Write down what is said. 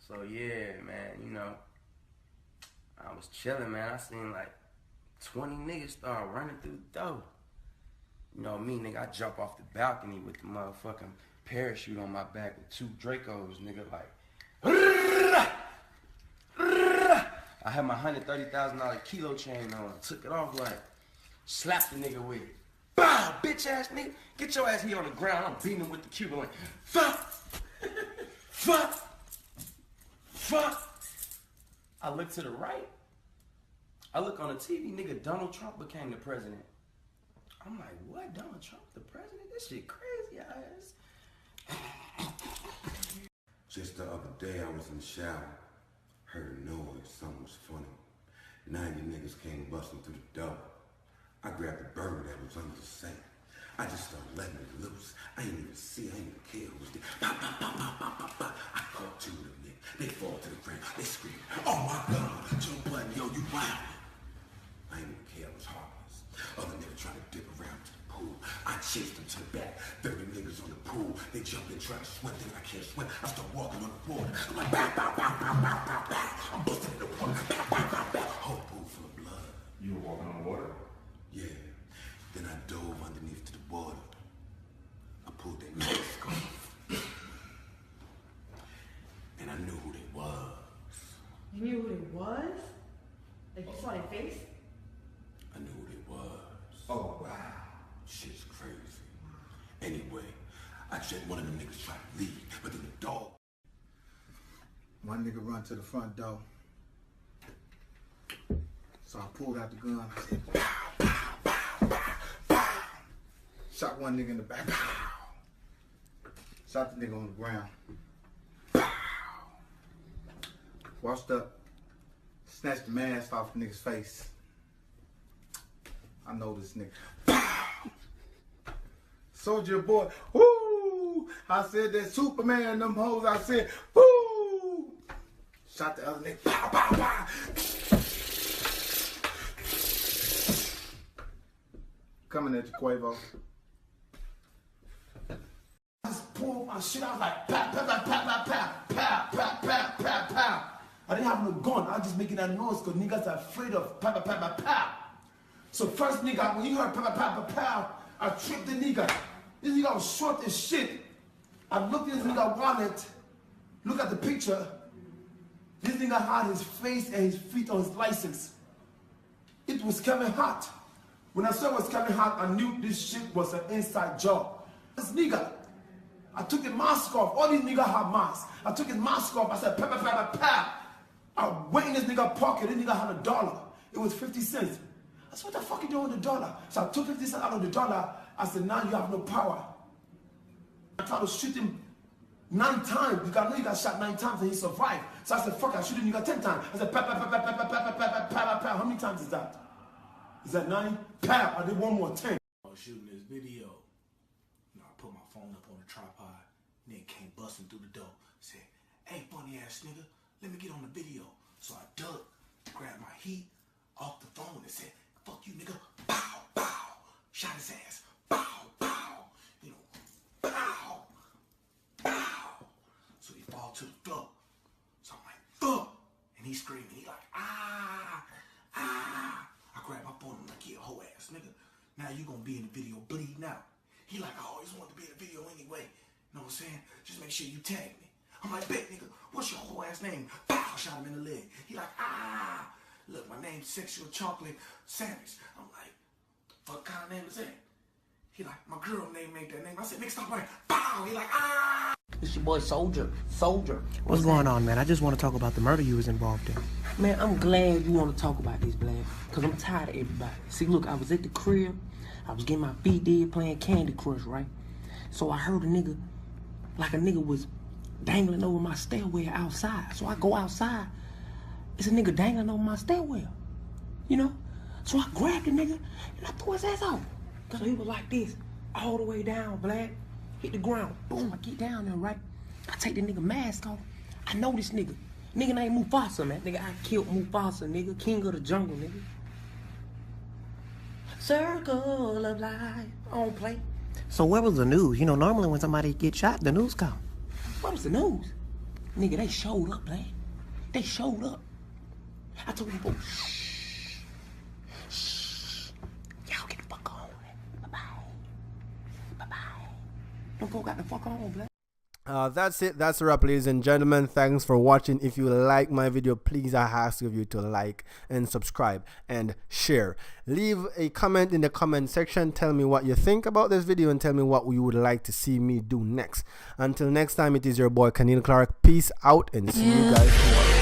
So yeah, man, you know, I was chilling, man. I seen like 20 niggas start running through the door. You know me, nigga, I jump off the balcony with the motherfucking parachute on my back with 2 Dracos, nigga, like. I had my $130,000 kilo chain on. I took it off like, slapped the nigga with it. Bow, bitch ass nigga. Get your ass here on the ground. I'm beating him with the Cuban like, fuck, fuck, fuck. I look to the right. I look on the TV, nigga, Donald Trump became the president. I'm like, what? Donald Trump the president? This shit crazy ass. Just the other day I was in the shower, heard a noise, something was funny. 90 niggas came busting through the door. I grabbed the bird that was under the sink. I just started letting it loose. I ain't even see, I ain't even care who was there. Pop, pop, pop, pop, pop, pop, pop. I caught 2 of them niggas. They fall to the ground, they scream, oh my God, Joe Budden, yo, you wild. I ain't even care, I was harmless. Other niggas trying to dip around to the pool. I chased them to the back. 30 niggas on the pool. They jumped in trying to swim. Then I can't swim. I start walking on the water. I'm like, bow, bow, bow, bow, bow, bow, bow. I'm busting in the water. Bow, bow, bow, bow. Whole pool full of blood. You were walking on the water? Yeah. Then I dove underneath to the water. I pulled their mask off. And I knew who they was. You knew who it was? Like you saw their face? I knew who they was. Oh, wow. Shit's crazy. Anyway, I checked one of them niggas tried to leave, but then the dog. One nigga run to the front door. So I pulled out the gun. I said, pow, pow, pow, pow, pow. Shot one nigga in the back. Pow. Shot the nigga on the ground. Pow. Washed up. Snatched the mask off the nigga's face. I know this nigga. Pow! Souljahboy. Woo! I said that Superman, them hoes. I said, woo! Shot the other nigga. Pow, pow, pow. Coming at you, Quavo. I just pulled my shit. I was like, pow, pow, pow, pow, pow, pow, pow, pow, pow, pow. I didn't have no gun. I was just making that noise because niggas are afraid of pow, pow, pow, pow, pow. So first nigga, when you heard pow, pow, pow, pow, pow, I tripped the nigga. This nigga was short as shit. I looked at this nigga wallet, look at the picture. This nigga had his face and his feet on his license. It was Kevin Hart. When I saw it was Kevin Hart, I knew this shit was an inside job. This nigga, I took his mask off. All these niggas have masks. I took his mask off. I said, pow, pow, pow, pow, pow. I went in this nigga pocket. This nigga had $1. It was 50 cents. I said, what the fuck you doing with $1? So I took 50 cents out of the $1. I said, now you have no power. I tried to shoot him 9 times. Because I know he got shot 9 times and he survived. So I said, fuck, I shoot him, you got 10 times. I said, pow, pow, pow, pow, pow, pow, pow, pow, pow, pow. How many times is that? Is that 9? Pow, I did one more 10. I was shooting this video. You know, I put my phone up on the tripod. Nigga came busting through the door. Said, hey, funny ass nigga, let me get on the video. So I ducked, grabbed my heat off the phone and said, fuck you, nigga. Bow, bow. Shot his ass. Bow, bow. You know, bow, bow. So he fall to the floor. So I'm like, fuck. And he's screaming. He like, ah, ah. I grabbed my phone. I'm like, yeah, hoe ass nigga. Now you gonna be in the video bleeding out. He like, I always wanted to be in the video anyway. You know what I'm saying? Just make sure you tag me. I'm like, bet, nigga, what's your whole ass name? Bow, shot him in the leg. He like, ah. Look, my name's Sexual Chocolate Sandwich. I'm like, what kind of name is that? He like, my girl name ain't that name. I said, nigga, stop running. Bow. He like, ah. It's your boy Souljah. Souljah. What's going on, man? I just want to talk about the murder you was involved in. Man, I'm glad you want to talk about this, Black. Because I'm tired of everybody. See, look, I was at the crib. I was getting my feet dead playing Candy Crush, right? So I heard a nigga, like a nigga was dangling over my stairwell outside. So I go outside. It's a nigga dangling over my stairwell. You know? So I grabbed the nigga and I threw his ass off. Because he was like this, all the way down, Black. Hit the ground. Boom, I get down there, right? I take the nigga mask off. I know this nigga. Nigga named Mufasa, man. Nigga, I killed Mufasa, nigga. King of the jungle, nigga. Circle of life. I don't play. So where was the news? You know, normally when somebody gets shot, the news come. What was the news? Nigga, they showed up, man. They showed up. I told them, shh. Shh. Y'all get the fuck on. Bye-bye. Bye-bye. Them folk got the fuck on, black. That's it. That's a wrap, ladies and gentlemen. Thanks for watching. If you like my video, please I ask of you to like and subscribe and share. Leave a comment in the comment section. Tell me what you think about this video and tell me what you would like to see me do next. Until next time, it is your boy Kanil Clark. Peace out and see you guys tomorrow.